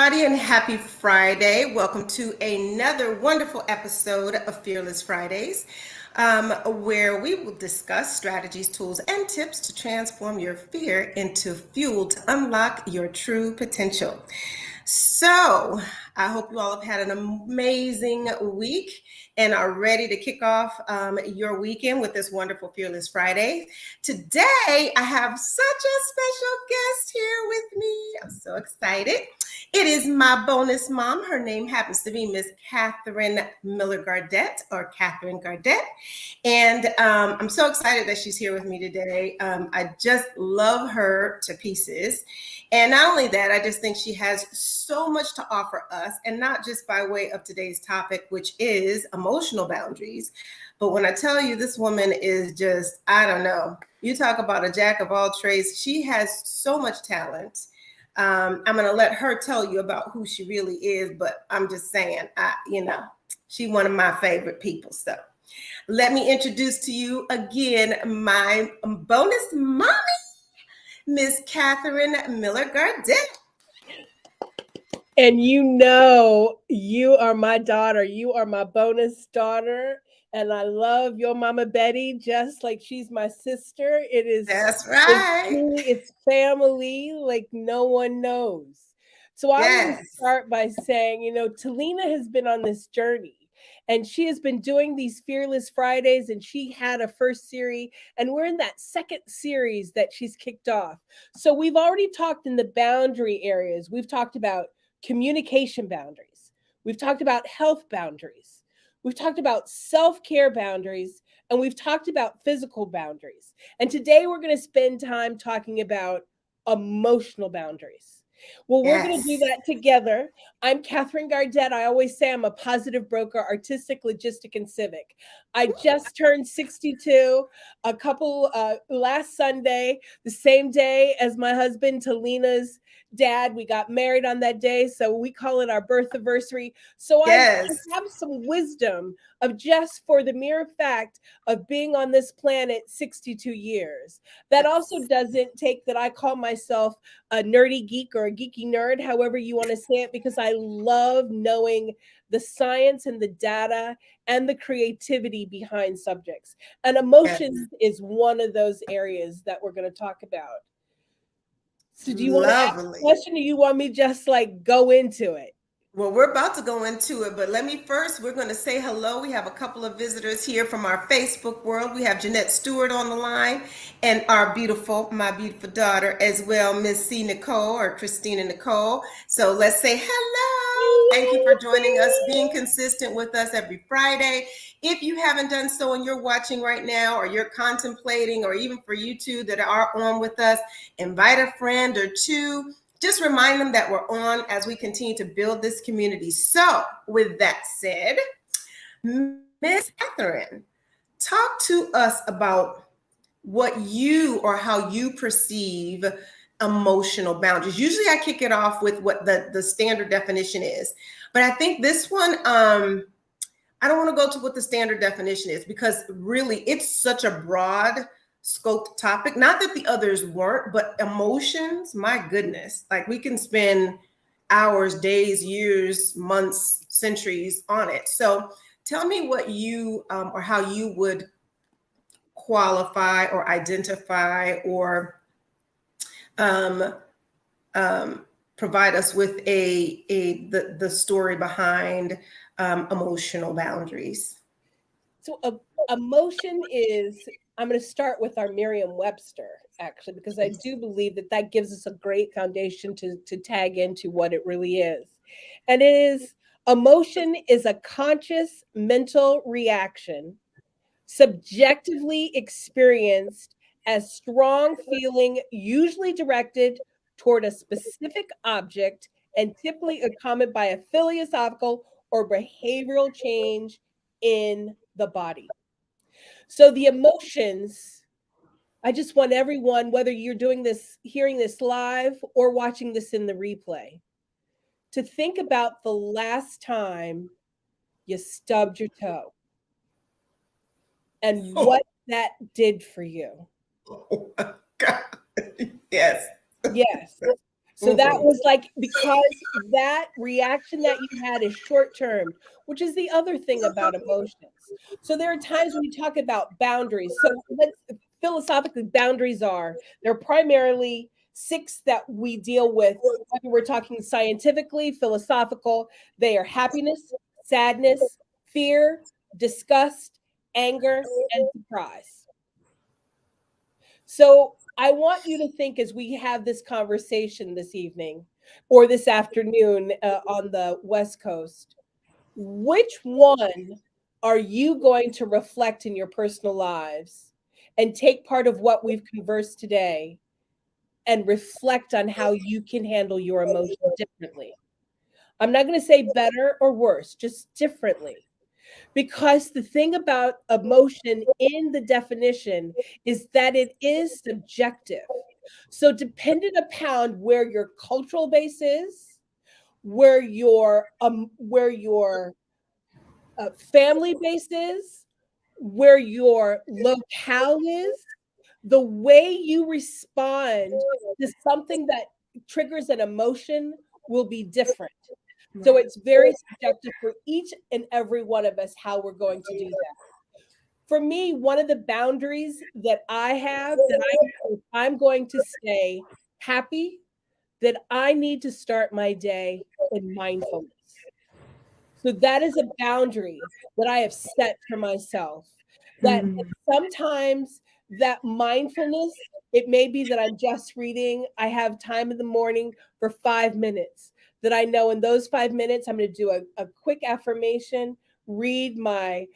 everybody, and happy Friday. Welcome to another wonderful episode of Fearless Fridays, where we will discuss strategies, tools, and tips to transform your fear into fuel to unlock your true potential. So, I hope you all have had an amazing week and are ready to kick off your weekend with this wonderful Fearless Friday. Today, I have such a special guest here with me. I'm so excited. It is my bonus mom. Her name happens to be Miss Katherine Miller-Gardette, or Katherine Gardette. And I'm so excited that she's here with me today. I just love her to pieces. And not only that, I just think she has so much to offer us, and not just by way of today's topic, which is emotional boundaries. But when I tell you this woman is just, I don't know, you talk about a jack of all trades. She has so much talent. I'm going to let her tell you about who she really is, but I'm just saying, she's one of my favorite people. So let me introduce to you again my bonus mommy, Miss Katherine Miller-Gardette. And you are my daughter. You are my bonus daughter. And I love your mama Betty just like she's my sister. That's right. It's family like no one knows. So I want to start by saying, Talina has been on this journey. And she has been doing these Fearless Fridays, and she had a first series, and we're in that second series that she's kicked off. So we've already talked in the boundary areas. We've talked about communication boundaries. We've talked about health boundaries. We've talked about self-care boundaries, and we've talked about physical boundaries. And today we're going to spend time talking about emotional boundaries. Well, we're going to do that together. I'm Katherine Gardette. I always say I'm a positive broker, artistic, logistic, and civic. I just turned 62 last Sunday, the same day as my husband, Talina's dad. We got married on that day, so we call it our birth anniversary. So I have some wisdom of just for the mere fact of being on this planet 62 years. That also doesn't take that I call myself a nerdy geek or a geeky nerd, however you want to say it, because I love knowing the science and the data and the creativity behind subjects. And emotions is one of those areas that we're going to talk about. So do you want to ask a question, or you want me just like go into it? Well, we're about to go into it, but we're going to say hello. We have a couple of visitors here from our Facebook world. We have Jeanette Stewart on the line, and my beautiful daughter as well, Miss C. Nicole, or Christina Nicole. So let's say hello. Thank you for joining us, being consistent with us every Friday. If you haven't done so and you're watching right now, or you're contemplating, or even for you two that are on with us, invite a friend or two. Just remind them that we're on as we continue to build this community. So with that said, Miss Katherine, talk to us about what you or how you perceive emotional boundaries. Usually I kick it off with what the standard definition is, but I think this one, I don't want to go to what the standard definition is, because really it's such a broad scoped topic. Not that the others weren't, but emotions, my goodness, like we can spend hours, days, years, months, centuries on it. So tell me what you or how you would qualify or identify or provide us with the story behind emotional boundaries. So emotion is, I'm going to start with our Merriam-Webster, actually, because I do believe that gives us a great foundation to tag into what it really is. And it is, emotion is a conscious mental reaction, subjectively experienced as strong feeling, usually directed toward a specific object and typically accompanied by a philosophical or behavioral change in the body. So the emotions, I just want everyone, whether you're doing this, hearing this live or watching this in the replay, to think about the last time you stubbed your toe and what that did for you. Oh my God. Yes. Yes. So that was like, because that reaction that you had is short term, which is the other thing about emotions. So there are times when you talk about boundaries. So let's philosophically, boundaries they're primarily 6 that we deal with, whether we're talking scientifically, philosophical. They are happiness, sadness, fear, disgust, anger, and surprise. So I want you to think, as we have this conversation this evening or this afternoon on the West Coast, which one are you going to reflect in your personal lives and take part of what we've conversed today and reflect on how you can handle your emotions differently? I'm not going to say better or worse, just differently. Because the thing about emotion in the definition is that it is subjective. So, dependent upon where your cultural base is, where your family base is, where your locale is, the way you respond to something that triggers an emotion will be different. So it's very subjective for each and every one of us how we're going to do that. For me, one of the boundaries that I have, that I'm going to stay happy, that I need to start my day in mindfulness. So that is a boundary that I have set for myself. That sometimes that mindfulness, it may be that I'm just reading, I have time in the morning for 5 minutes, that I know in those 5 minutes, I'm going to do a quick affirmation, read my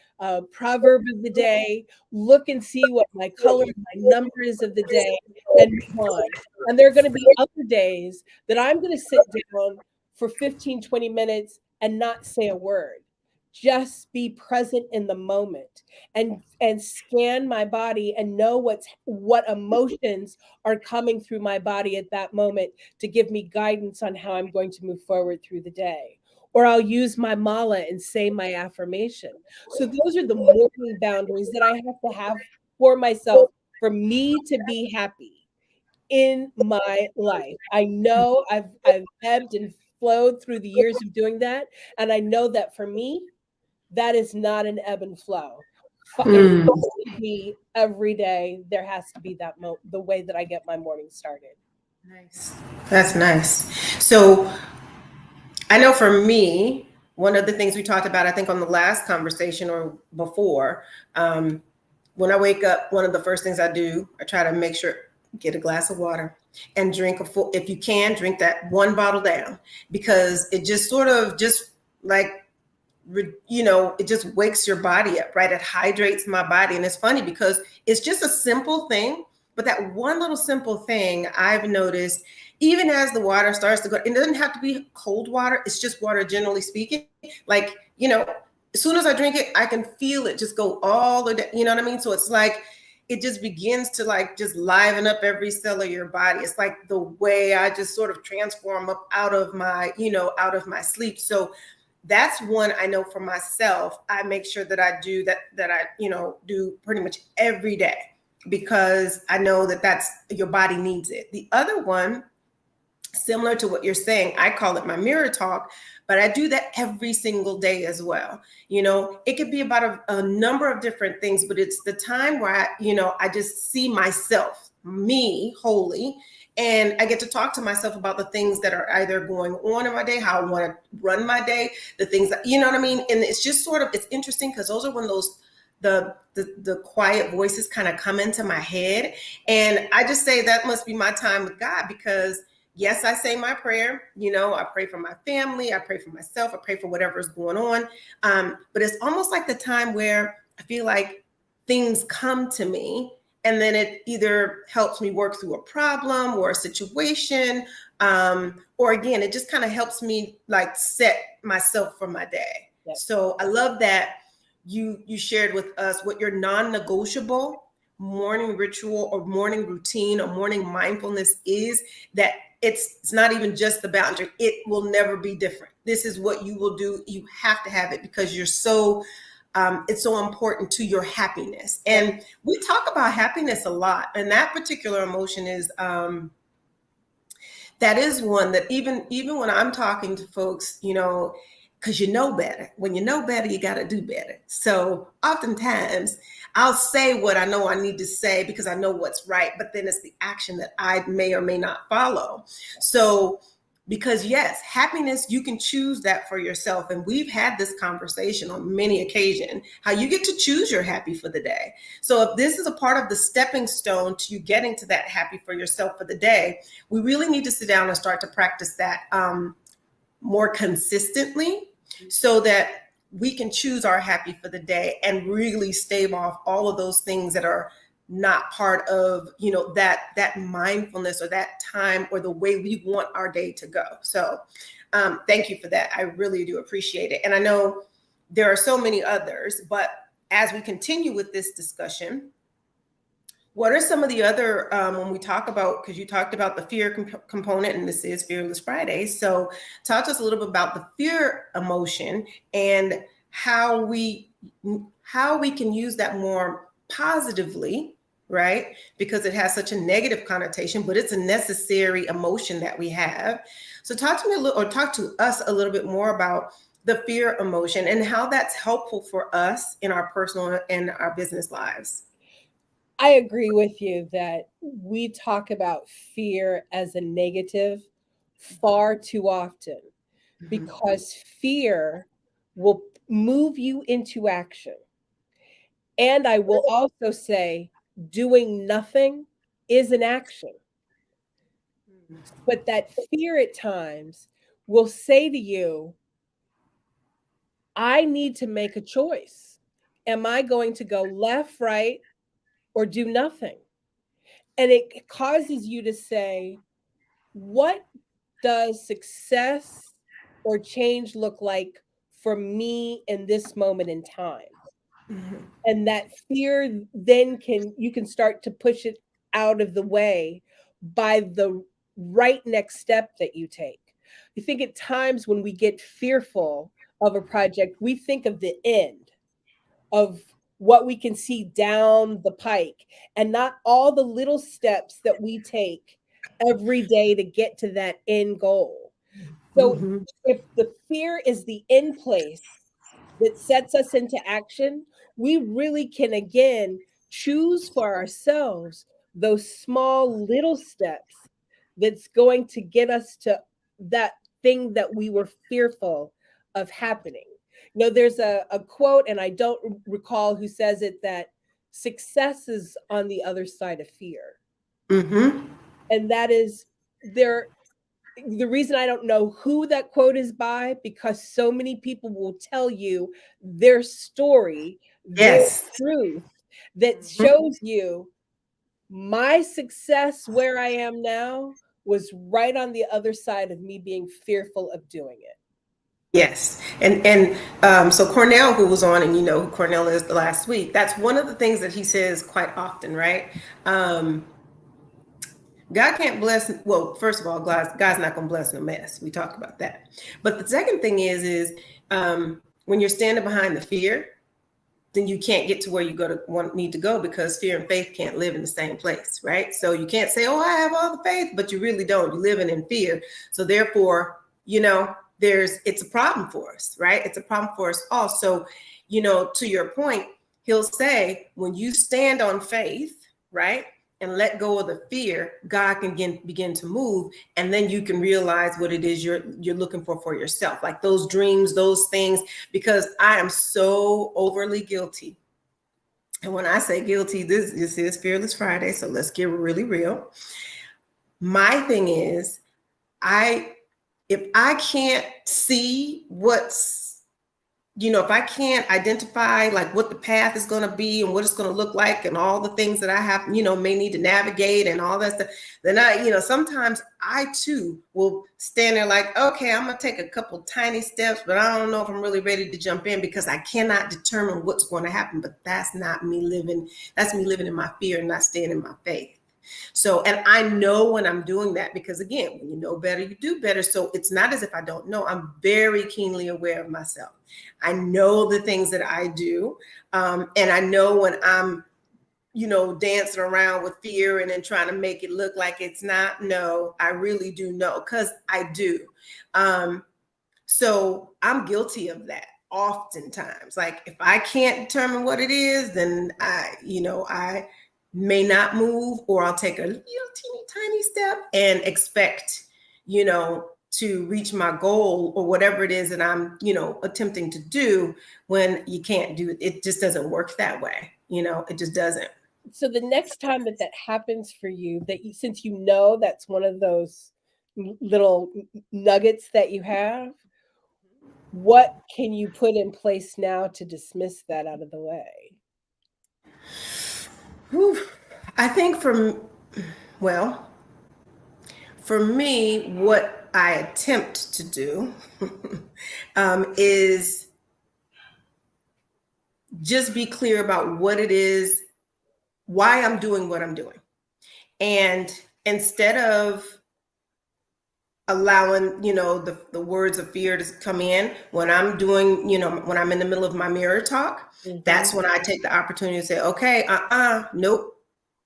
proverb of the day, look and see what my color, my number is of the day, and move on. And there are going to be other days that I'm going to sit down for 15, 20 minutes and not say a word. Just be present in the moment and scan my body and know what emotions are coming through my body at that moment to give me guidance on how I'm going to move forward through the day. Or I'll use my mala and say my affirmation. So those are the morning boundaries that I have to have for myself for me to be happy in my life. I know I've ebbed and flowed through the years of doing that, and I know that for me, that is not an ebb and flow. It has to be every day. There has to be the way that I get my morning started. Nice. That's nice. So I know for me, one of the things we talked about, I think on the last conversation or before, when I wake up, one of the first things I do, I try to make sure, get a glass of water and drink a full, if you can, drink that one bottle down, because it just sort of just like, it just wakes your body up, right? It hydrates my body. And it's funny because it's just a simple thing, but that one little simple thing I've noticed, even as the water starts to go, it doesn't have to be cold water. It's just water, generally speaking. Like, as soon as I drink it, I can feel it just go all the day. You know what I mean? So it's like, it just begins to like just liven up every cell of your body. It's like the way I just sort of transform up out of my sleep. So that's one I know for myself. I make sure that I do that I, do pretty much every day, because I know that that's your body needs it. The other one, similar to what you're saying, I call it my mirror talk, but I do that every single day as well. It could be about a number of different things, but it's the time where I just see myself, me wholly, and I get to talk to myself about the things that are either going on in my day, how I want to run my day, the things that, you know what I mean? And it's just sort of, it's interesting because those are when those, the quiet voices kind of come into my head. And I just say that must be my time with God, because yes, I say my prayer, I pray for my family, I pray for myself, I pray for whatever is going on. But it's almost like the time where I feel like things come to me, and then it either helps me work through a problem or a situation, or again, it just kind of helps me like set myself for my day. Yep. So I love that you shared with us what your non-negotiable morning ritual or morning routine or morning mindfulness is, that it's not even just the boundary. It will never be different. This is what you will do. You have to have it because you're so, it's so important to your happiness. And we talk about happiness a lot. And that particular emotion is That is one that even when I'm talking to folks, because you know better. When you know better, you got to do better. So oftentimes I'll say what I know I need to say because I know what's right, but then it's the action that I may or may not follow. So because yes, happiness, you can choose that for yourself. And we've had this conversation on many occasions, how you get to choose your happy for the day. So if this is a part of the stepping stone to you getting to that happy for yourself for the day, we really need to sit down and start to practice that more consistently so that we can choose our happy for the day and really stave off all of those things that are not part of that mindfulness or that time or the way we want our day to go. So thank you for that. I really do appreciate it. And I know there are so many others, but as we continue with this discussion, what are some of the other, when we talk about, because you talked about the fear component, and this is Fearless Friday. So talk to us a little bit about the fear emotion and how we can use that more positively, right? Because it has such a negative connotation, but it's a necessary emotion that we have. So talk to me a little, or talk to us a little bit more about the fear emotion and how that's helpful for us in our personal and our business lives. I agree with you that we talk about fear as a negative far too often because fear will move you into action. And I will also say, doing nothing is an action. But that fear at times will say to you, I need to make a choice. Am I going to go left, right, or do nothing? And it causes you to say, what does success or change look like for me in this moment in time? Mm-hmm. And that fear then you can start to push it out of the way by the right next step that you take. I think at times when we get fearful of a project, we think of the end of what we can see down the pike and not all the little steps that we take every day to get to that end goal. So Mm-hmm. if the fear is the end place that sets us into action, we really can again choose for ourselves those small little steps that's going to get us to that thing that we were fearful of happening. There's a quote, and I don't recall who says it, that success is on the other side of fear. Mm-hmm. And that is there. The reason I don't know who that quote is by, because so many people will tell you their story, their Yes. truth that Mm-hmm. shows you my success where I am now was right on the other side of me being fearful of doing it. Yes, and so Cornell, who was on, and you know who Cornell is, the last week. That's one of the things that he says quite often, right? God can't bless. Well, first of all, God's not going to bless no mess. We talked about that. But the second thing is when you're standing behind the fear, then you can't get to where you need to go, because fear and faith can't live in the same place, right? So you can't say, "Oh, I have all the faith," but you really don't. You're living in fear. So therefore, it's a problem for us, right? It's a problem for us all. So, to your point, he'll say, when you stand on faith, right, and let go of the fear, God can begin to move, and then you can realize what it is you're looking for yourself, like those dreams, those things. Because I am so overly guilty, and when I say guilty, this is Fearless Friday, so let's get really real. My thing is, if I can't see if I can't identify like what the path is going to be and what it's going to look like and all the things that I have, may need to navigate and all that stuff, then sometimes I too will stand there like, okay, I'm going to take a couple tiny steps, but I don't know if I'm really ready to jump in because I cannot determine what's going to happen. But that's not me living. That's me living in my fear and not staying in my faith. So, and I know when I'm doing that, because again, when you know better, you do better. So it's not as if I don't know. I'm very keenly aware of myself. I know the things that I do. And I know when I'm, dancing around with fear and then trying to make it look like it's not. No, I really do know, because I do. So I'm guilty of that oftentimes. Like, if I can't determine what it is, then I may not move, or I'll take a teeny tiny step and expect, to reach my goal or whatever it is that I'm, attempting to do, when you can't do it. It just doesn't work that way. It just doesn't. So the next time that happens for you, since that's one of those little nuggets that you have, what can you put in place now to dismiss that out of the way? Whew. I think for me, what I attempt to do is just be clear about what it is, why I'm doing what I'm doing. And instead of allowing, the words of fear to come in, when I'm doing, when I'm in the middle of my mirror talk, that's when I take the opportunity to say, okay, nope,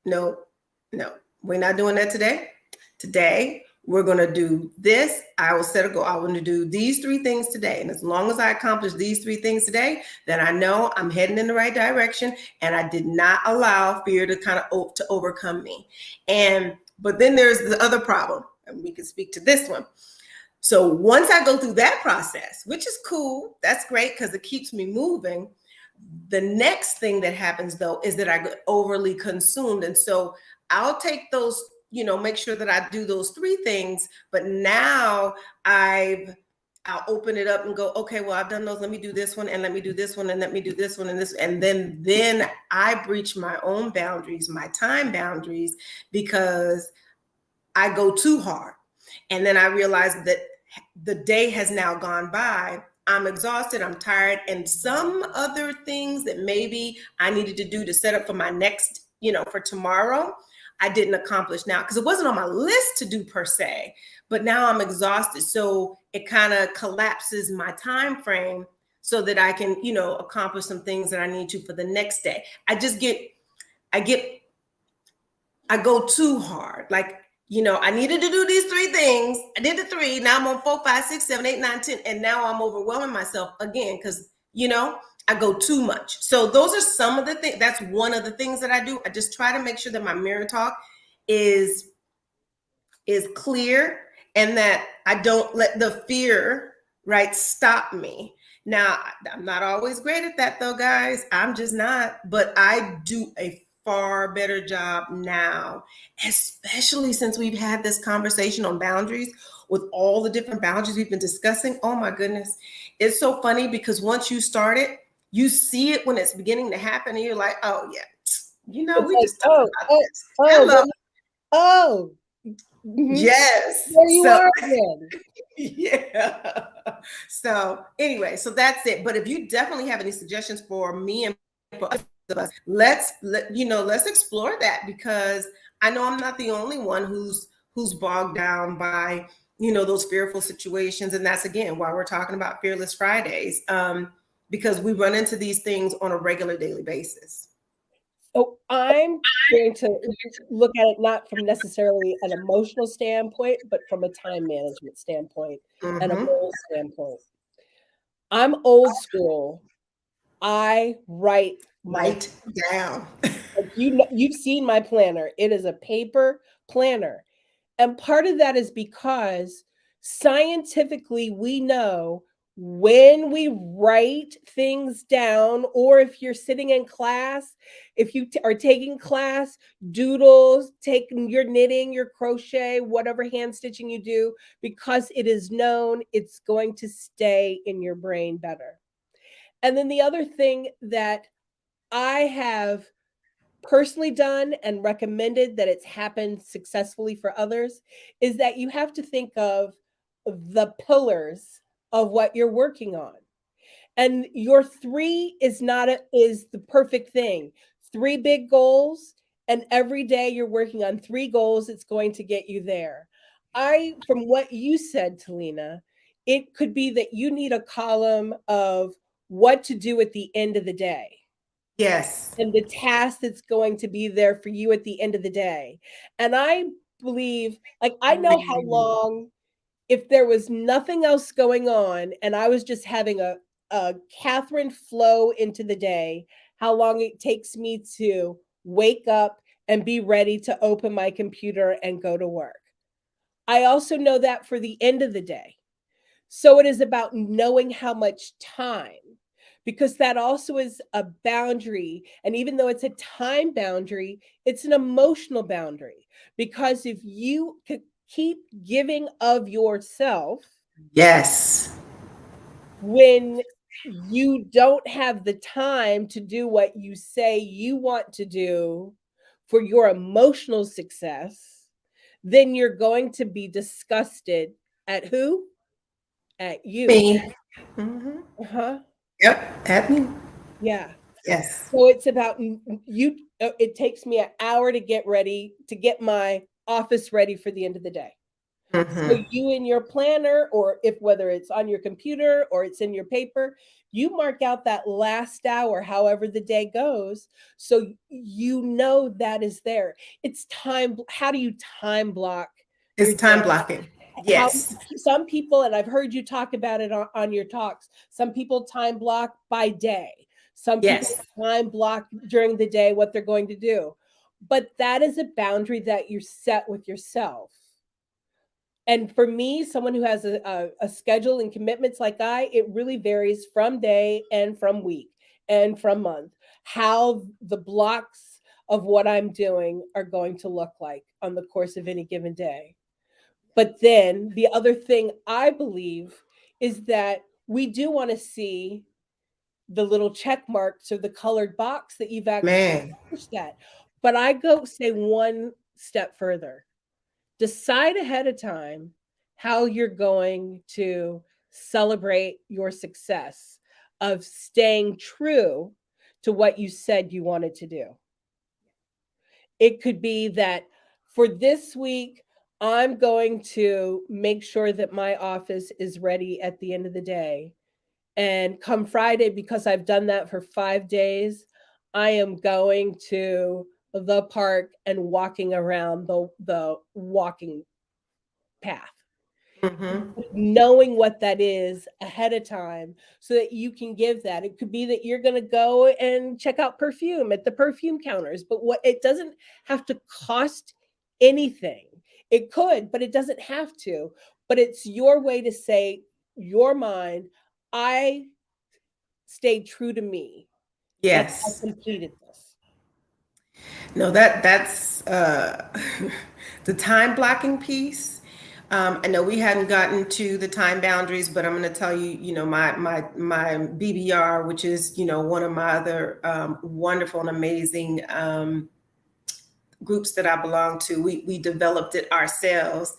we're not doing that today. Today, we're going to do this. I will set a goal. I want to do these 3 things today. And as long as I accomplish these 3 things today, then I know I'm heading in the right direction. And I did not allow fear to kind of to overcome me. But then there's the other problem, and we can speak to this one. So once I go through that process, which is cool, that's great because it keeps me moving. The next thing that happens, though, is that I get overly consumed. And so I'll take those, make sure that I do those 3 things. But now I'll open it up and go, okay, well, I've done those. Let me do this one, and let me do this one, and let me do this one, and this. And then I breach my own boundaries, my time boundaries, because I go too hard. And then I realize that the day has now gone by. I'm exhausted, I'm tired, and some other things that maybe I needed to do to set up for my next, for tomorrow, I didn't accomplish now, because it wasn't on my list to do per se, but now I'm exhausted. So it kind of collapses my time frame so that I can, accomplish some things that I need to for the next day. I go too hard. Like, I needed to do these 3 things. I did the 3. Now I'm on 4, 5, 6, 7, 8, 9, 10. And now I'm overwhelming myself again because, I go too much. So those are some of the things. That's one of the things that I do. I just try to make sure that my mirror talk is clear, and that I don't let the fear, stop me. Now, I'm not always great at that, though, guys. I'm just not. But I do a far better job now, especially since we've had this conversation on boundaries, with all the different boundaries we've been discussing. Oh my goodness. It's so funny, because once you start it, you see it when it's beginning to happen, and you're like, oh yeah, we just talked about this. Yes. There you are again. Yeah. So anyway, so that's it. But if you definitely have any suggestions for me and for us, let's explore that, because I know I'm not the only one who's bogged down by, those fearful situations. And that's, again, why we're talking about Fearless Fridays, because we run into these things on a regular daily basis. So I'm going to look at it not from necessarily an emotional standpoint, but from a time management standpoint and a goal standpoint. I'm old school. I write down. You've seen my planner. It is a paper planner. And part of that is because scientifically we know when we write things down, or if you're sitting in class, if you are taking class, doodles, taking your knitting, your crochet, whatever hand stitching you do, because it is known, it's going to stay in your brain better. And then the other thing that I have personally done and recommended that it's happened successfully for others is that you have to think of the pillars of what you're working on. And your 3 is the perfect thing. 3 big goals, and every day you're working on 3 goals, it's going to get you there. From what you said, Talina, it could be that you need a column of what to do at the end of the day. Yes. and the task that's going to be there for you at the end of the day. And I believe, like, I know how long, if there was nothing else going on and I was just having a Katherine flow into the day, how long it takes me to wake up and be ready to open my computer and go to work. I also know that for the end of the day. So it is about knowing how much time, because that also is a boundary. And even though it's a time boundary, it's an emotional boundary. Because if you could keep giving of yourself, Yes. when you don't have the time to do what you say you want to do for your emotional success, then you're going to be disgusted at who? At you. Me. Mm-hmm. Uh-huh. Yep. At me. Yeah. Yes. So it's about you. It takes me an hour to get ready, to get my office ready for the end of the day. So Mm-hmm. you in your planner, or if whether it's on your computer or it's in your paper, you mark out that last hour, however the day goes, so you know that is there. It's time. How do you time block your It's time day? blocking. How Yes. some people, and I've heard you talk about it on your talks, some people time block by day, some people Yes. time block during the day what they're going to do, but that is a boundary that you set with yourself. And for me, someone who has a schedule and commitments like it really varies from day and from week and from month, how the blocks of what I'm doing are going to look like on the course of any given day. But then the other thing I believe is that we do want to see the little check marks or the colored box that you've actually Man. accomplished that. But I go say one step further. Decide ahead of time how you're going to celebrate your success of staying true to what you said you wanted to do. It could be that for this week, I'm going to make sure that my office is ready at the end of the day. And come Friday, because I've done that for 5 days, I am going to the park and walking around the walking path, Mm-hmm. knowing what that is ahead of time so that you can give that. It could be that you're going to go and check out perfume at the perfume counters, but what it doesn't have to cost anything. It could, but it doesn't have to. But it's your way to say, your mind, I stayed true to me and I Yes. completed this. No, that's the time blocking piece. I know we hadn't gotten to the time boundaries, but I'm going to tell you, my BBR, which is one of my other wonderful and amazing groups that I belong to. We developed it ourselves,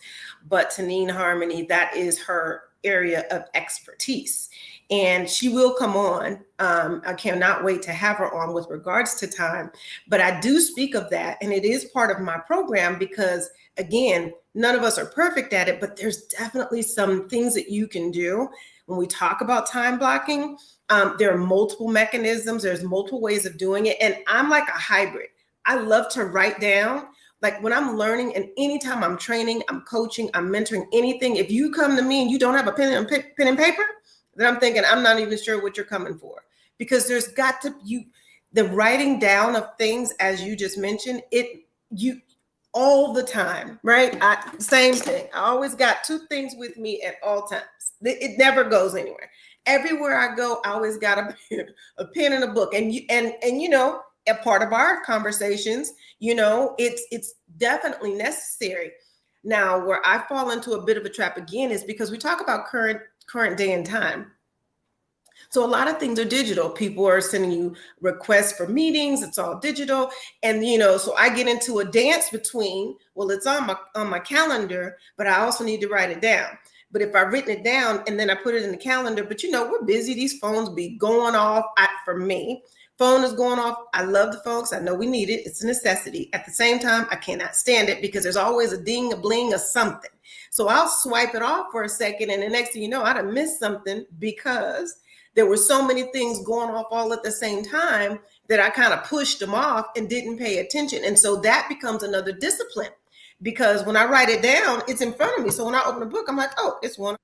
but Tanine Harmony, that is her area of expertise. And she will come on. I cannot wait to have her on with regards to time. But I do speak of that, and it is part of my program because, again, none of us are perfect at it, but there's definitely some things that you can do when we talk about time blocking. There are multiple mechanisms, there's multiple ways of doing it. And I'm like a hybrid. I love to write down. Like when I'm learning, and anytime I'm training, I'm coaching, I'm mentoring, anything. If you come to me and you don't have a pen and paper, then I'm thinking I'm not even sure what you're coming for, because there's got to the writing down of things, as you just mentioned, you all the time, right? Same thing. I always got two things with me at all times. It never goes anywhere. Everywhere I go, I always got a pen and a book, and a part of our conversations, it's definitely necessary. Now, where I fall into a bit of a trap again is because we talk about current day and time. So a lot of things are digital. People are sending you requests for meetings. It's all digital. And so I get into a dance between, well, it's on my calendar, but I also need to write it down. But if I've written it down and then I put it in the calendar, but we're busy. These phones be going off. For me, phone is going off. I love the phone because I know we need it. It's a necessity. At the same time, I cannot stand it because there's always a ding, a bling, or something. So I'll swipe it off for a second, and the next thing you know, I'd have missed something because there were so many things going off all at the same time that I kind of pushed them off and didn't pay attention. And so that becomes another discipline, because when I write it down, it's in front of me. So when I open a book, I'm like, oh, it's one.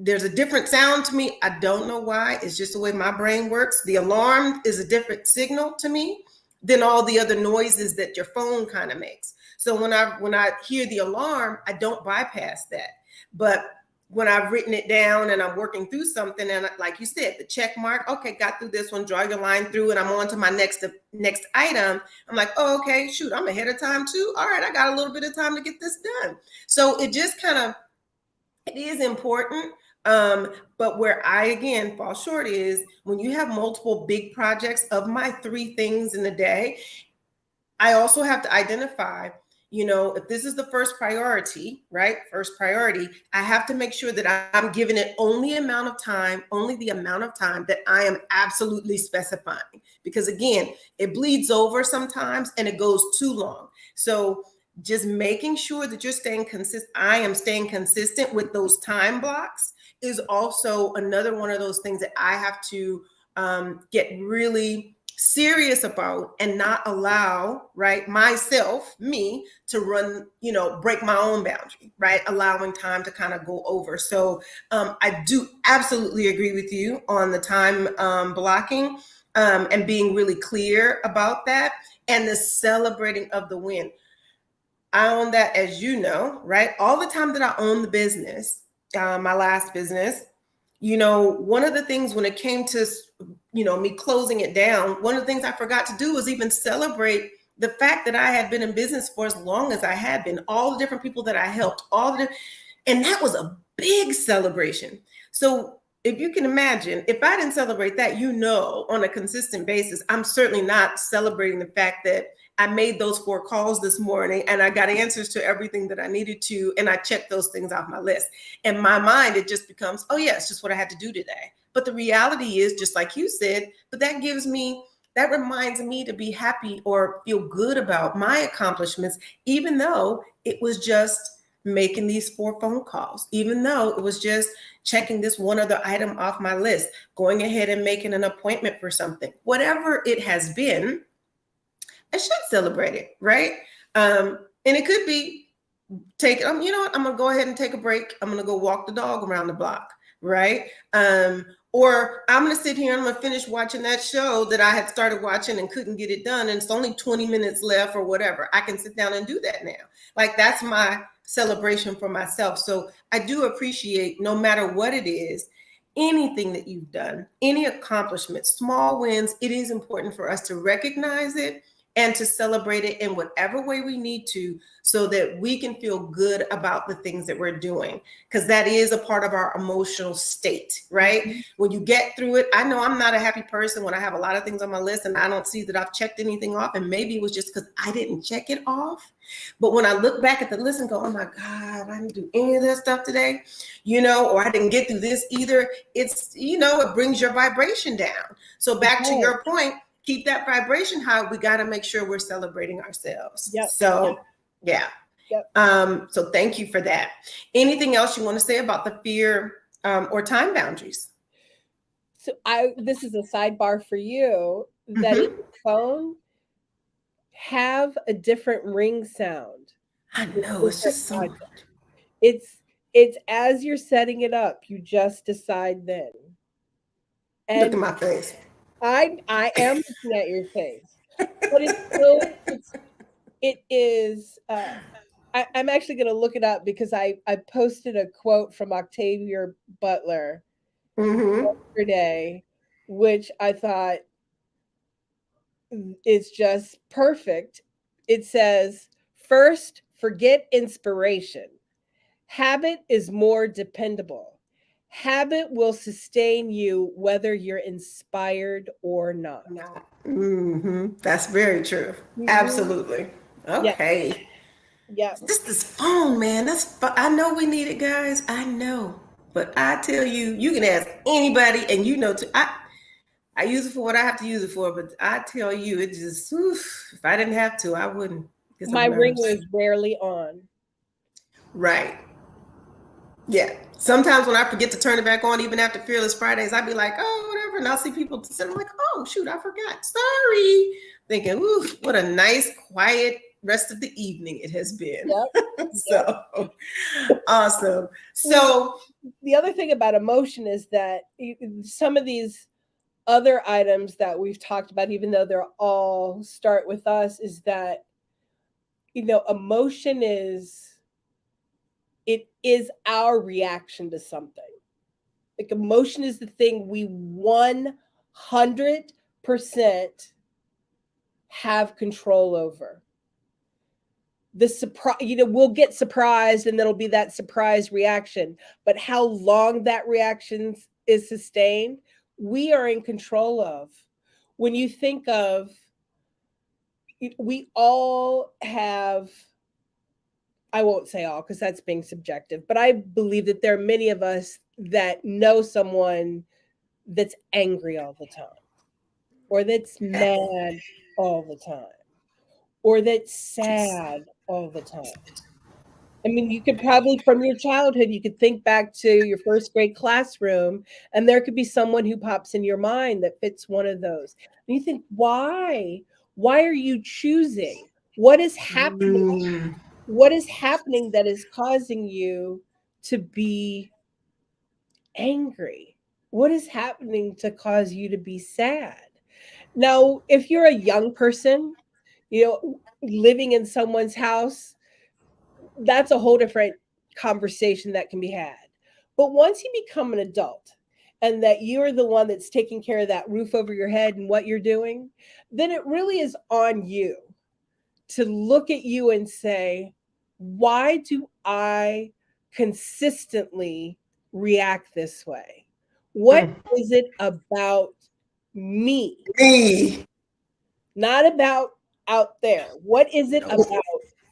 There's a different sound to me. I don't know why. It's just the way my brain works. The alarm is a different signal to me than all the other noises that your phone kind of makes. So when I hear the alarm, I don't bypass that. But when I've written it down and I'm working through something, and like you said, the check mark, okay, got through this one, draw your line through, and I'm on to my next item. I'm like, oh, okay, shoot, I'm ahead of time too. All right, I got a little bit of time to get this done. So it just kind of, it is important. But where I, again, fall short is when you have multiple big projects. Of my 3 things in the day, I also have to identify, if this is the first priority, right? First priority, I have to make sure that I'm giving it only the amount of time that I am absolutely specifying. Because again, it bleeds over sometimes and it goes too long. So just making sure that you're staying consistent. I am staying consistent with those time blocks is also another one of those things that I have to get really serious about, and not allow, right, me to run, break my own boundary, right? Allowing time to kind of go over. So I do absolutely agree with you on the time blocking and being really clear about that, and the celebrating of the win. I own that, as you know, right? All the time that I own the business, my last business, one of the things when it came to, me closing it down, one of the things I forgot to do was even celebrate the fact that I had been in business for as long as I had been, all the different people that I helped, and that was a big celebration. So if you can imagine, if I didn't celebrate that, on a consistent basis, I'm certainly not celebrating the fact that I made those 4 calls this morning and I got answers to everything that I needed to, and I checked those things off my list. In my mind, it just becomes, oh yeah, it's just what I had to do today. But the reality is, just like you said, but that reminds me to be happy or feel good about my accomplishments, even though it was just making these 4 phone calls, even though it was just checking this one other item off my list, going ahead and making an appointment for something, whatever it has been. I should celebrate it, right? And it could be I'm going to go ahead and take a break. I'm going to go walk the dog around the block, right? Or I'm going to sit here and I'm going to finish watching that show that I had started watching and couldn't get it done, and it's only 20 minutes left or whatever. I can sit down and do that now. Like, that's my celebration for myself. So I do appreciate, no matter what it is, anything that you've done, any accomplishment, small wins, it is important for us to recognize it and to celebrate it in whatever way we need to, so that we can feel good about the things that we're doing, because that is a part of our emotional state, right? Mm-hmm. When you get through it, I know I'm not a happy person when I have a lot of things on my list and I don't see that I've checked anything off, and maybe it was just because I didn't check it off. But when I look back at the list and go, oh my God, I didn't do any of that stuff today, or I didn't get through this either, it's, it brings your vibration down. So back to your point, keep that vibration high. We got to make sure we're celebrating ourselves. Yep. So, yeah. Yep. So thank you for that. Anything else you want to say about the fear or time boundaries? So this is a sidebar for you, that in your phone, have a different ring sound. I know, it's just so much. It's as you're setting it up, you just decide then. And look at my face. I am looking at your face, but I'm actually going to look it up, because I posted a quote from Octavia Butler yesterday, which I thought is just perfect. It says, first, forget inspiration. Habit is more dependable. Habit will sustain you whether you're inspired or not. Mm-hmm. That's very true. Mm-hmm. Absolutely. Okay. Yeah. This phone, man. I know we need it, guys. I know. But I tell you, you can ask anybody, and I use it for what I have to use it for. But I tell you, it just, if I didn't have to, I wouldn't. My ring is rarely on. Right. Yeah. Sometimes when I forget to turn it back on, even after Fearless Fridays, I'd be like, oh, whatever. And I'll see people sitting like, oh, shoot, I forgot. Sorry. Thinking, ooh, what a nice, quiet rest of the evening it has been. Yep. So awesome. So the other thing about emotion is that some of these other items that we've talked about, even though they're all start with us, is that, emotion is our reaction to something. Like, emotion is the thing we 100% have control over. The surprise, we'll get surprised and there'll be that surprise reaction, but how long that reaction is sustained, we are in control of. When you think of, we all have, I won't say all because that's being subjective, but I believe that there are many of us that know someone that's angry all the time, or that's mad all the time, or that's sad all the time. I mean, you could probably, from your childhood, you could think back to your first grade classroom, and there could be someone who pops in your mind that fits one of those. And you think, why? Why are you choosing? What is happening? What is happening that is causing you to be angry? What is happening to cause you to be sad? Now, if you're a young person, living in someone's house, that's a whole different conversation that can be had. But once you become an adult and that you're the one that's taking care of that roof over your head and what you're doing, then it really is on you to look at you and say, why do I consistently react this way? What is it about me? me. Not about out there. What is it about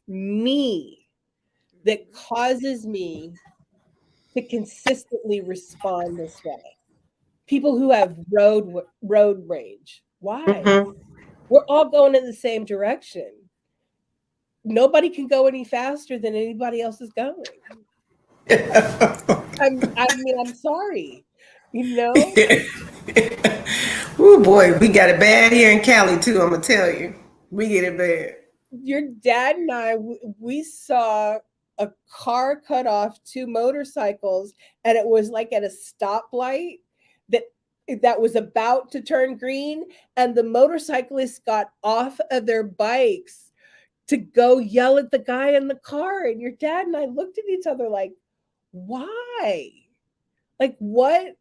me that causes me to consistently respond this way? People who have road rage. Why? Mm-hmm. We're all going in the same direction. Nobody can go any faster than anybody else is going. I'm sorry. Oh boy, we got it bad here in Cali too. I'm gonna tell you, we get it bad. Your dad and I, we saw a car cut off two motorcycles, and it was like at a stoplight that was about to turn green, and the motorcyclists got off of their bikes to go yell at the guy in the car. And your dad and I looked at each other like, why? Like, what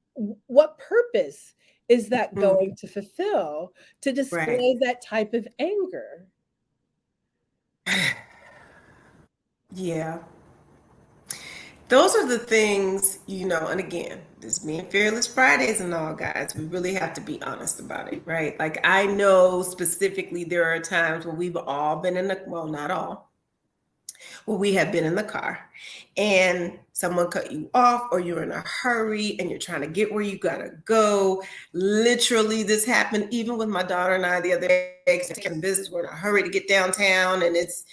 purpose is that going to fulfill, to display that type of anger? Yeah. Those are the things, and again, this being Fearless Fridays and all, guys, we really have to be honest about it, right? Like, I know specifically there are times when we've all been well, not all, well, we have been in the car and someone cut you off, or you're in a hurry and you're trying to get where you gotta go. Literally, this happened even with my daughter and I the other day, taking business. We're in a hurry to get downtown and it's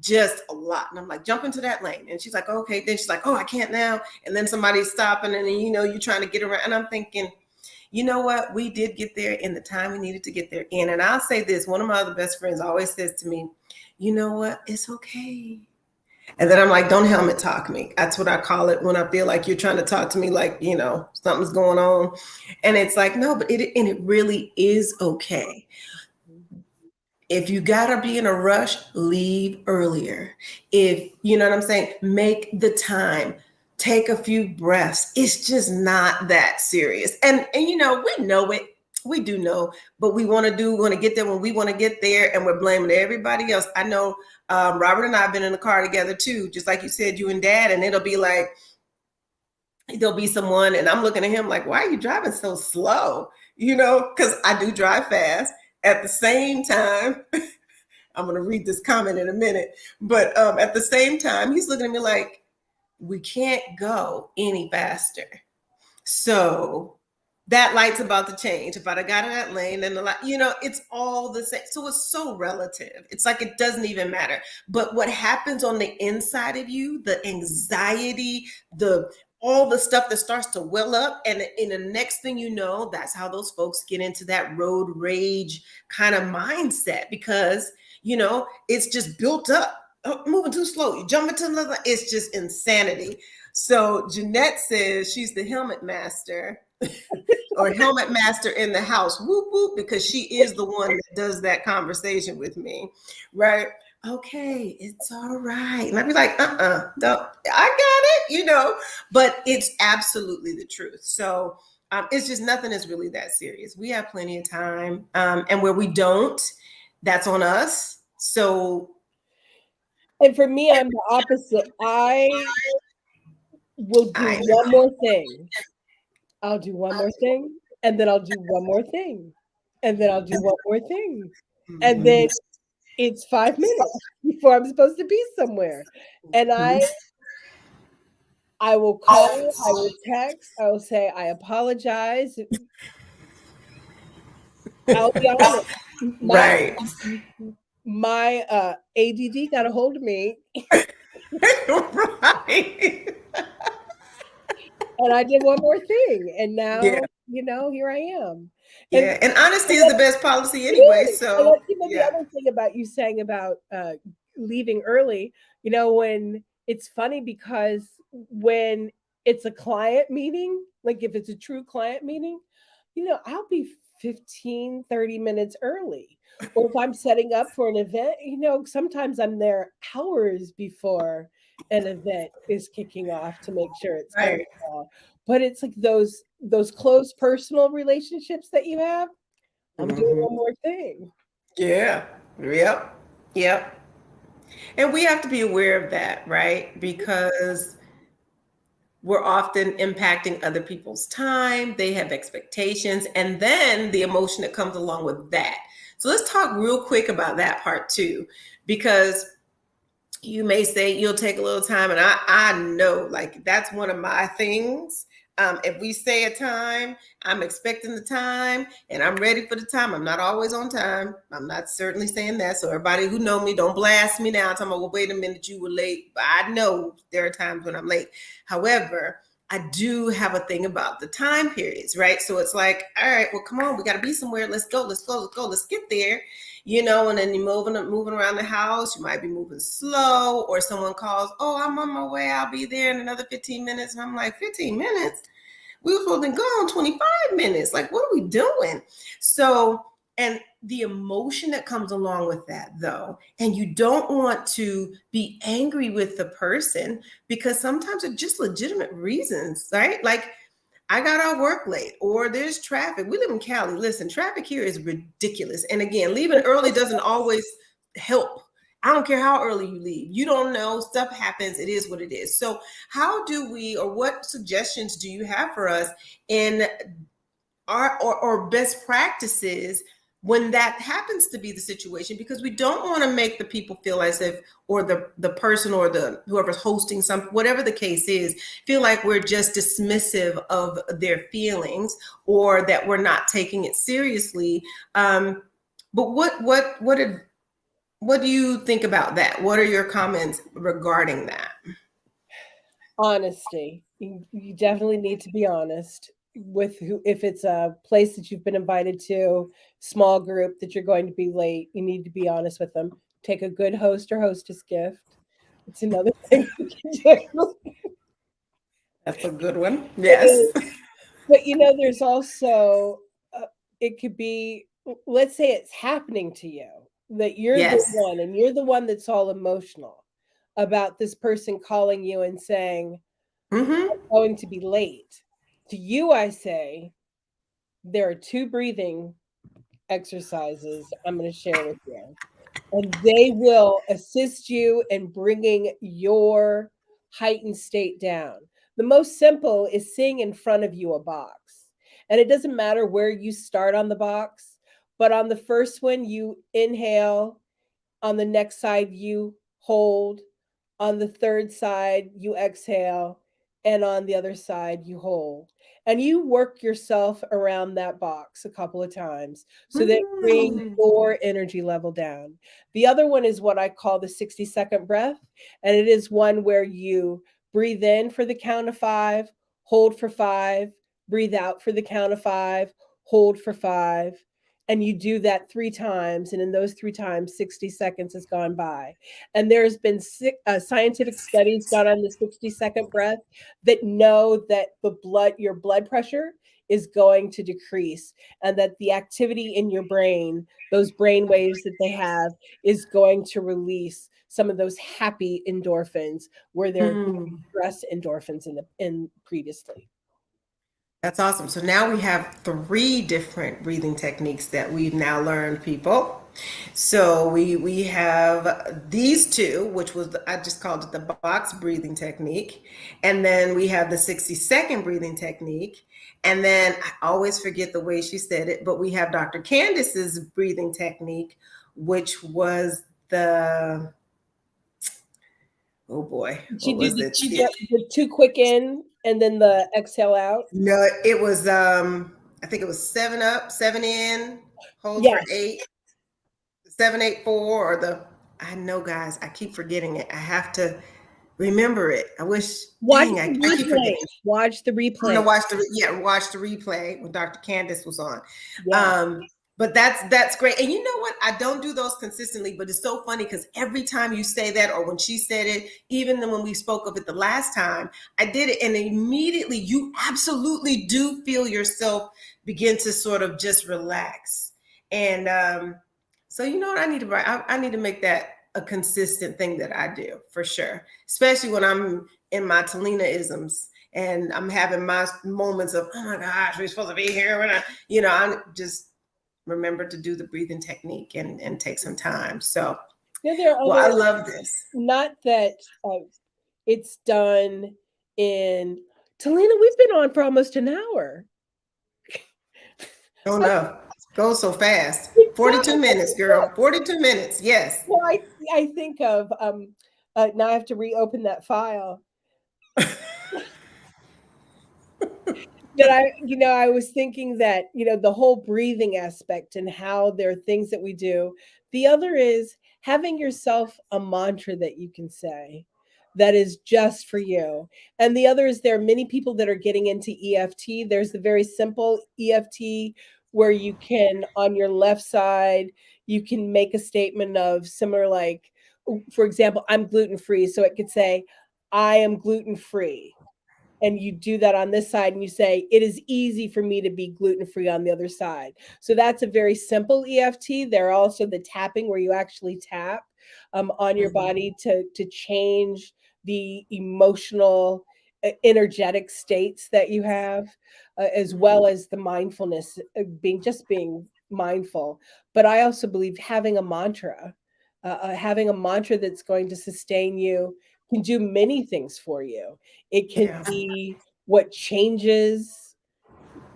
just a lot. And I'm like, jump into that lane. And she's like, okay. Then she's like, oh, I can't now. And then somebody's stopping and then, you're trying to get around. And I'm thinking, you know what? We did get there in the time we needed to get there in. And I'll say this, one of my other best friends always says to me, you know what? It's okay. And then I'm like, don't helmet talk me. That's what I call it when I feel like you're trying to talk to me like, something's going on. And it's like, no, but it really is okay. If you gotta be in a rush, leave earlier. If you know what I'm saying, make the time, take a few breaths. It's just not that serious. And we know it. We do know, but we want to get there when we want to get there, and we're blaming everybody else. I know Robert and I have been in the car together too, just like you said, you and Dad, and it'll be like, there'll be someone, and I'm looking at him like, why are you driving so slow? Because I do drive fast. At the same time, I'm going to read this comment in a minute, but at the same time, he's looking at me like, we can't go any faster. So that light's about to change. If I'd have got in that lane, then the light, it's all the same. So it's so relative. It's like it doesn't even matter. But what happens on the inside of you, the anxiety, all the stuff that starts to well up, and in the next thing you know, that's how those folks get into that road rage kind of mindset, because it's just built up. Oh, moving too slow, you jump into another, it's just insanity. So Jeanette says she's the helmet master or helmet master in the house, whoop whoop, because she is the one that does that conversation with me, right? Okay, it's all right. And I'd be like, no, I got it, but it's absolutely the truth. So it's just nothing is really that serious. We have plenty of time. And where we don't, that's on us. So. And for me, I'm the opposite. I will do one more thing. I'll do one more thing, and then I'll do one more thing, and then I'll do one more thing. And then it's 5 minutes before I'm supposed to be somewhere. And I will call, I will text, I will say, I apologize. I'll be honest. Right. My ADD got a hold of me. Right. And I did one more thing. And now, here I am. And honesty is the best policy anyway. So the other thing about you saying about leaving early, when it's funny, because when it's a client meeting, like if it's a true client meeting, I'll be 15, 30 minutes early. Or if I'm setting up for an event, sometimes I'm there hours before an event is kicking off to make sure it's going well. But it's like those close personal relationships that you have. I'm doing one more thing. Yeah. Yep. And we have to be aware of that, right? Because we're often impacting other people's time. They have expectations, and then the emotion that comes along with that. So let's talk real quick about that part too, because you may say you'll take a little time, and I know, like, that's one of my things. If we say a time, I'm expecting the time and I'm ready for the time. I'm not always on time. I'm not certainly saying that. So everybody who know me, don't blast me now. Talking about, well, wait a minute, you were late. But I know there are times when I'm late. However, I do have a thing about the time periods, right? So it's like, all right, well, come on, we got to be somewhere. Let's go, let's get there. And then you're moving around the house. You might be moving slow, or someone calls, oh, I'm on my way. I'll be there in another 15 minutes. And I'm like, 15 minutes? We were supposed to be gone 25 minutes. Like, what are we doing? So, and the emotion that comes along with that, though, and you don't want to be angry with the person, because sometimes it's just legitimate reasons, right? Like, I got out work late, or there's traffic. We live in Cali. Listen, traffic here is ridiculous. And again, leaving early doesn't always help. I don't care how early you leave. You don't know. Stuff happens. It is what it is. So how do we, or what suggestions do you have for us in our or best practices when that happens to be the situation? Because we don't want to make the people feel as if, or the person, or the whoever's hosting something, whatever the case is, feel like we're just dismissive of their feelings, or that we're not taking it seriously. But what do you think about that? What are your comments regarding that? Honesty. You definitely need to be honest with who. If it's a place that you've been invited to, small group that you're going to be late, you need to be honest with them. Take a good host or hostess gift. It's another thing you can do. That's a good one. Yes. But there's also it could be, let's say it's happening to you, that you're the one, and you're the one that's all emotional about this person calling you and saying, I'm going to be late. To you, I say, there are 2 breathing exercises I'm going to share with you, and they will assist you in bringing your heightened state down. The most simple is seeing in front of you a box. And it doesn't matter where you start on the box, but on the first one, you inhale. On the next side, you hold. On the third side, you exhale. And on the other side, you hold. and you work yourself around that box a couple of times so that bring your energy level down. The other one is what I call the 60-second breath, and it is one where you breathe in for the count of 5, hold for 5, breathe out for the count of 5, hold for 5, and you do that 3 times, and in those 3 times 60 seconds has gone by. And there's been scientific studies done on the 60-second breath that know that your blood pressure is going to decrease, and that the activity in your brain, those brain waves that they have, is going to release some of those happy endorphins where there are stress endorphins in previously. That's awesome. So now we have 3 different breathing techniques that we've now learned, people. So we have these 2, which was I just called it the box breathing technique, and then we have the 60-second breathing technique, and then I always forget the way she said it, but we have Dr. Candace's breathing technique, which was the oh boy, what was it? The 2 quick in and then the exhale out. No, it was I think it was 7 up, 7 in, hold Yes. for 8, 7, 8, 4, or the I know, guys, I keep forgetting it. I have to remember it. I wish. Dang, I keep forgetting. Watch the replay. Watch the replay when Dr. Candace was on. Yeah. But that's great. And you know what? I don't do those consistently, but it's so funny because every time you say that, or when she said it, even when we spoke of it the last time, I did it, and immediately you absolutely do feel yourself begin to sort of just relax. And so you know what? I need to make that a consistent thing that I do for sure, especially when I'm in my Talina-isms and I'm having my moments of, oh my gosh, we're supposed to be here. I'm just remember to do the breathing technique and take some time. So, I love this. Not that it's done in Talina. We've been on for almost an hour. Oh no, goes so fast. 42 minutes, girl. 42 minutes. Yes. Well, I think of now I have to reopen that file. But I was thinking that, the whole breathing aspect and how there are things that we do. The other is having yourself a mantra that you can say that is just for you. And the other is there are many people that are getting into EFT. There's the very simple EFT where you can, on your left side, you can make a statement of similar, like, for example, I'm gluten-free. So it could say, I am gluten-free. And you do that on this side and you say, it is easy for me to be gluten-free on the other side. So that's a very simple EFT. There are also the tapping where you actually tap on your body to change the emotional, energetic states that you have, as well as the mindfulness, being mindful. But I also believe having a mantra that's going to sustain you can do many things for you. It can be what changes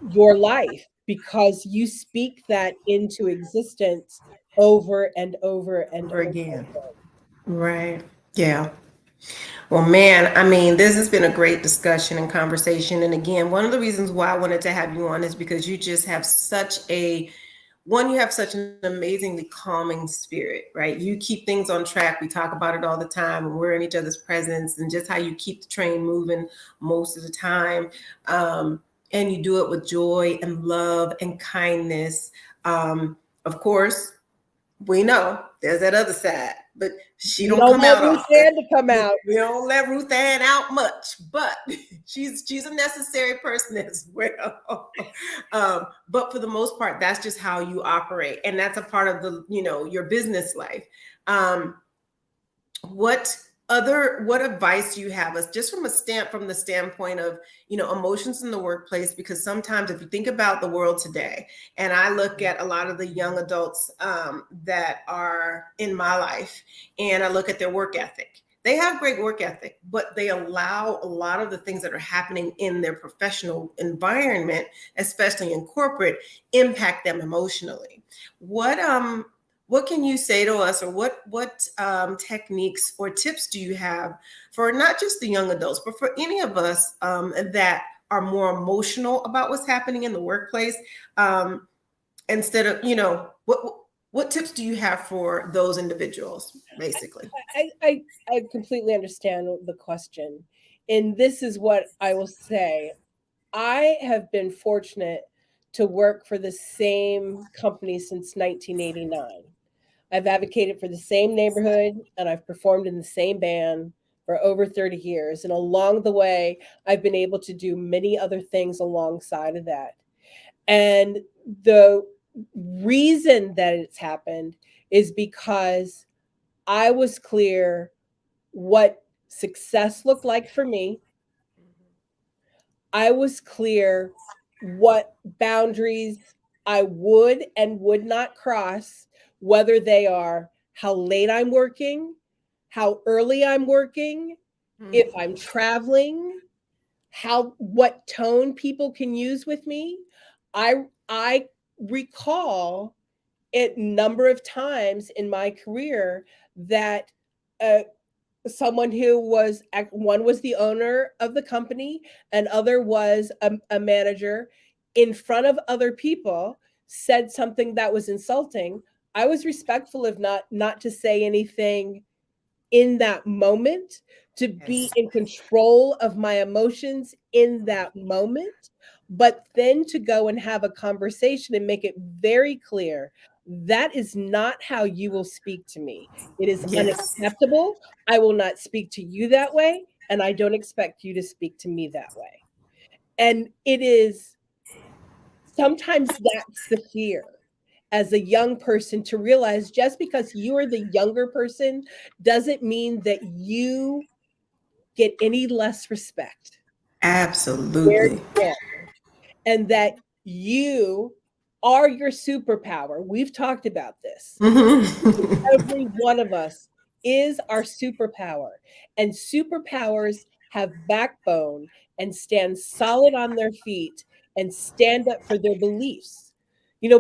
your life because you speak that into existence over and over and over again. Right. Yeah. Well, man, I mean, this has been a great discussion and conversation. And again, one of the reasons why I wanted to have you on is because you just have you have such an amazingly calming spirit, right? You keep things on track. We talk about it all the time, and we're in each other's presence, and just how you keep the train moving most of the time. And you do it with joy and love and kindness. Of course, we know there's that other side, but she don't come out often. We don't let Ruth Ann out much, but she's a necessary person as well. But for the most part, that's just how you operate, and that's a part of your business life. What advice do you have us just from the standpoint of emotions in the workplace? Because sometimes if you think about the world today, and I look at a lot of the young adults that are in my life, and I look at their work ethic, they have great work ethic, but they allow a lot of the things that are happening in their professional environment, especially in corporate, impact them emotionally. What can you say to us, or what techniques or tips do you have for not just the young adults, but for any of us that are more emotional about what's happening in the workplace, instead of, what tips do you have for those individuals, basically? I completely understand the question. And this is what I will say. I have been fortunate to work for the same company since 1989. I've advocated for the same neighborhood and I've performed in the same band for over 30 years. And along the way, I've been able to do many other things alongside of that. And the reason that it's happened is because I was clear what success looked like for me. I was clear what boundaries I would and would not cross, whether they are how late I'm working, how early I'm working, if I'm traveling, how what tone people can use with me. I recall a number of times in my career that uh, someone who was one was the owner of the company and other was a manager in front of other people said something that was insulting. I was respectful of not to say anything in that moment, to be Yes. in control of my emotions in that moment, but then to go and have a conversation and make it very clear that is not how you will speak to me. It is Yes. unacceptable. I will not speak to you that way, and I don't expect you to speak to me that way. And it is sometimes that's the fear as a young person, to realize just because you are the younger person doesn't mean that you get any less respect where Absolutely. you are, and that you are your superpower. We've talked about this. Mm-hmm. Every one of us is our superpower, and superpowers have backbone and stand solid on their feet and stand up for their beliefs.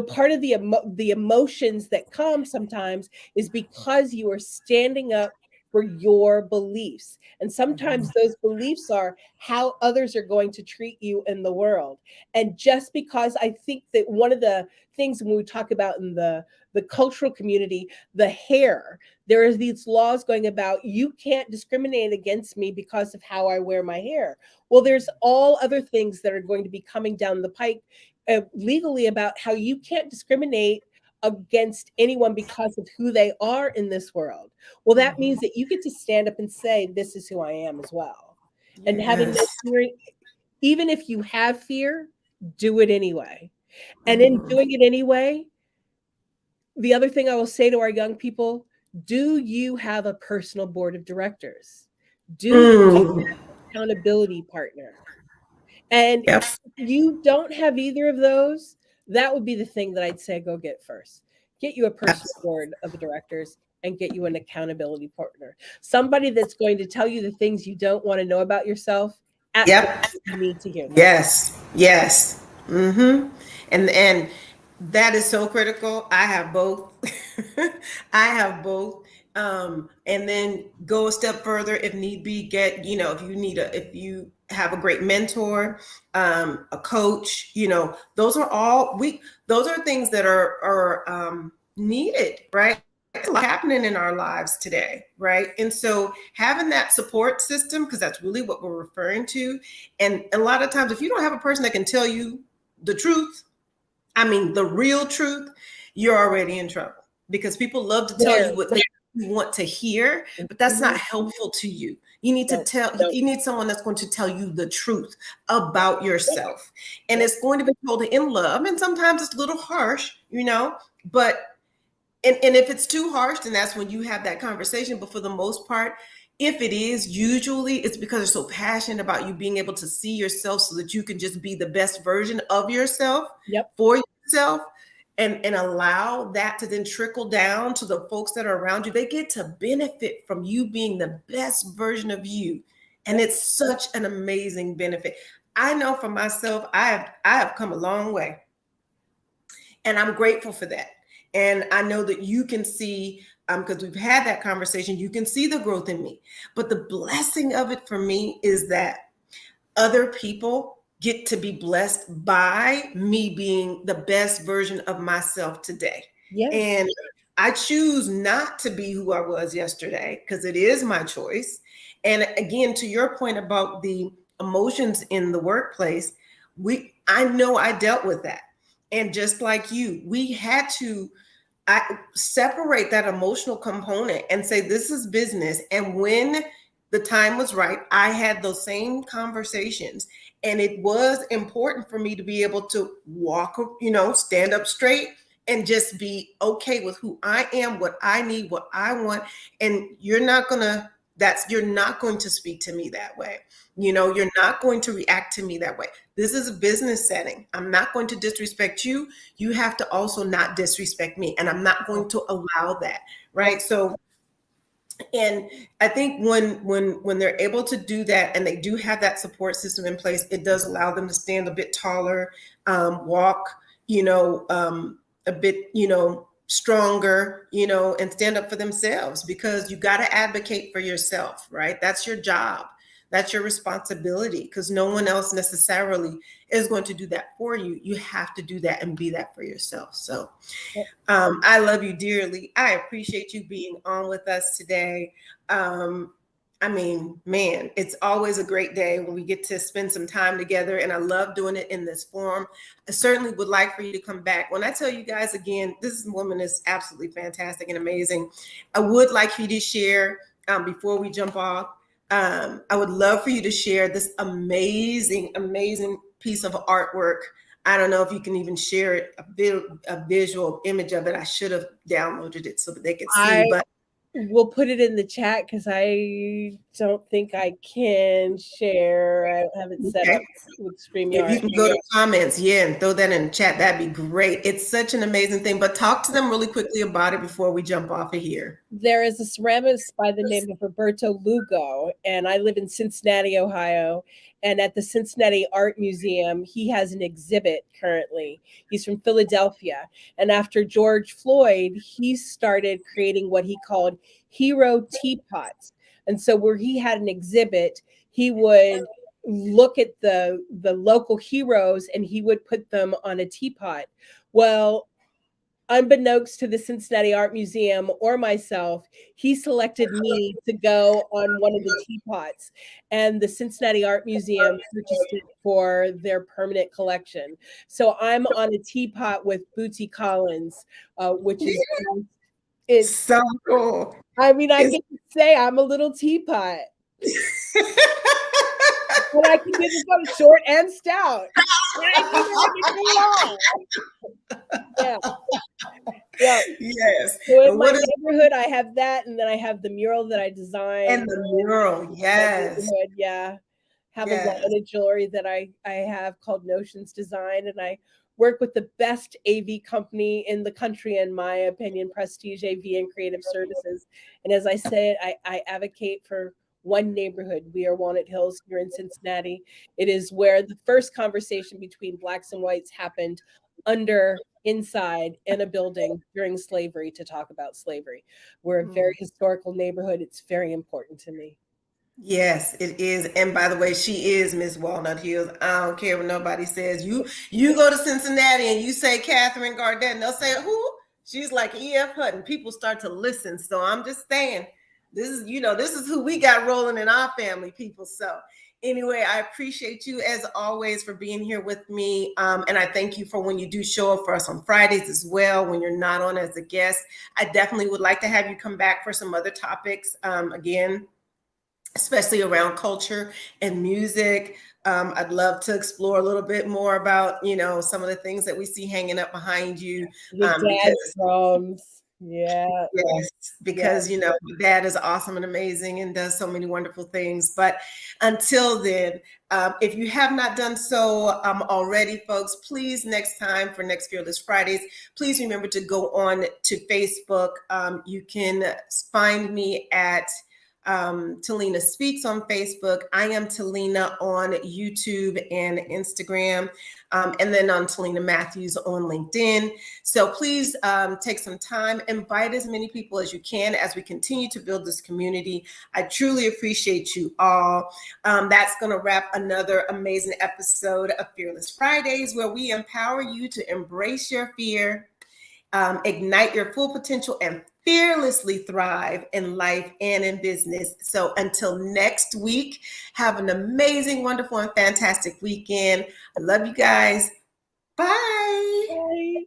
Part of the emotions that come sometimes is because you are standing up for your beliefs. And sometimes those beliefs are how others are going to treat you in the world. And just because I think that one of the things when we talk about in the cultural community, the hair, there are these laws going about you can't discriminate against me because of how I wear my hair. Well, there's all other things that are going to be coming down the pike legally about how you can't discriminate against anyone because of who they are in this world. Well, that means that you get to stand up and say, this is who I am as well. And having no Yes. fear, even if you have fear, do it anyway. And in Mhm. doing it anyway, the other thing I will say to our young people, do you have a personal board of directors? Do you have Mm. an accountability partner? And Yep. if you don't have either of those, that would be the thing that I'd say go get first. Get you a personal Abs- board of directors and get you an accountability partner. Somebody that's going to tell you the things you don't want to know about yourself at the Yep. moment you need to hear them. Yes. Yes. Mm-hmm. And that is so critical. I have both. I have both. And then go a step further if need be. If you have a great mentor, a coach, those are things that are needed, right? It's a lot happening in our lives today, right? And so having that support system, because that's really what we're referring to. And a lot of times, if you don't have a person that can tell you the truth, I mean, the real truth, you're already in trouble, because people love to tell you There. what they want to hear, but that's not helpful to you. No. You need someone that's going to tell you the truth about yourself. And it's going to be told in love. And sometimes it's a little harsh, but and if it's too harsh, then that's when you have that conversation. But for the most part, if it is, usually it's because they're so passionate about you being able to see yourself so that you can just be the best version of yourself Yep. for yourself, and allow that to then trickle down to the folks that are around you. They get to benefit from you being the best version of you. And Yep. it's such an amazing benefit. I know for myself, I have come a long way. And I'm grateful for that. And I know that you can see, because we've had that conversation, you can see the growth in me. But the blessing of it for me is that other people get to be blessed by me being the best version of myself today. Yes. And I choose not to be who I was yesterday because it is my choice. And again, to your point about the emotions in the workplace, I know I dealt with that. And just like you, we had to separate that emotional component and say, this is business. And when the time was right, I had those same conversations. And it was important for me to be able to walk, stand up straight and just be okay with who I am, what I need, what I want. And you're not going to speak to me that way. You're not going to react to me that way. This is a business setting. I'm not going to disrespect you. You have to also not disrespect me. And I'm not going to allow that. Right. So, and I think when they're able to do that and they do have that support system in place, it does allow them to stand a bit taller, walk, a bit, stronger, and stand up for themselves, because you got to advocate for yourself, right? That's your job. That's your responsibility, because no one else necessarily is going to do that for you. You have to do that and be that for yourself. So I love you dearly. I appreciate you being on with us today. I mean, man, it's always a great day when we get to spend some time together, and I love doing it in this form. I certainly would like for you to come back. When I tell you guys again, this woman is absolutely fantastic and amazing. I would like for you to share, before we jump off, I would love for you to share this amazing, amazing piece of artwork. I don't know if you can even share it, a visual image of it. I should have downloaded it so that they could see, but we'll put it in the chat because I don't think I can share. I don't have it set up with StreamYard. If you can go to comments, and throw that in the chat, that'd be great. It's such an amazing thing, but talk to them really quickly about it before we jump off of here. There is a ceramist by the name of Roberto Lugo, and I live in Cincinnati, Ohio. And at the Cincinnati Art Museum, he has an exhibit currently. He's from Philadelphia. And after George Floyd, he started creating what he called hero teapots. And so where he had an exhibit, he would look at the local heroes and he would put them on a teapot. Well, unbeknownst to the Cincinnati Art Museum or myself, he selected me to go on one of the teapots, and the Cincinnati Art Museum purchased it for their permanent collection. So I'm on a teapot with Bootsy Collins, which is so cool. I mean, I get to say I'm a little teapot. But I can get it both short and stout. Yeah. Yes. So in my neighborhood, I have that, and then I have the mural that I designed. And the mural, yes. Yeah. Have a lot of jewelry that I have called Notions Design, and I work with the best AV company in the country, in my opinion, Prestige AV and Creative Services. And as I said, I advocate for one neighborhood. We are Walnut Hills here in Cincinnati. It is where the first conversation between Blacks and whites happened inside in a building during slavery to talk about slavery. We're a very historical neighborhood. It's very important to me. Yes, it is. And by the way, she is Miss Walnut Hills. I don't care what nobody says. You go to Cincinnati and you say Katherine Gardette, and they'll say, who? She's like E.F. Hutton. People start to listen. So I'm just saying, this is who we got rolling in our family, people. So anyway, I appreciate you as always for being here with me. And I thank you for when you do show up for us on Fridays as well, when you're not on as a guest. I definitely would like to have you come back for some other topics, again, especially around culture and music. I'd love to explore a little bit more about, some of the things that we see hanging up behind you. Drums. Yeah. Yes, because Dad is awesome and amazing and does so many wonderful things. But until then, if you have not done so already, folks, please next time for next Fearless Fridays, please remember to go on to Facebook. You can find me at Talina Speaks on Facebook. I am Talina on YouTube and Instagram, and then on Talina Matthews on LinkedIn. So please take some time, invite as many people as you can as we continue to build this community. I truly appreciate you all. That's going to wrap another amazing episode of Fearless Fridays, where we empower you to embrace your fear, ignite your full potential, and fearlessly thrive in life and in business. So until next week, have an amazing, wonderful, and fantastic weekend. I love you guys. Bye. Bye.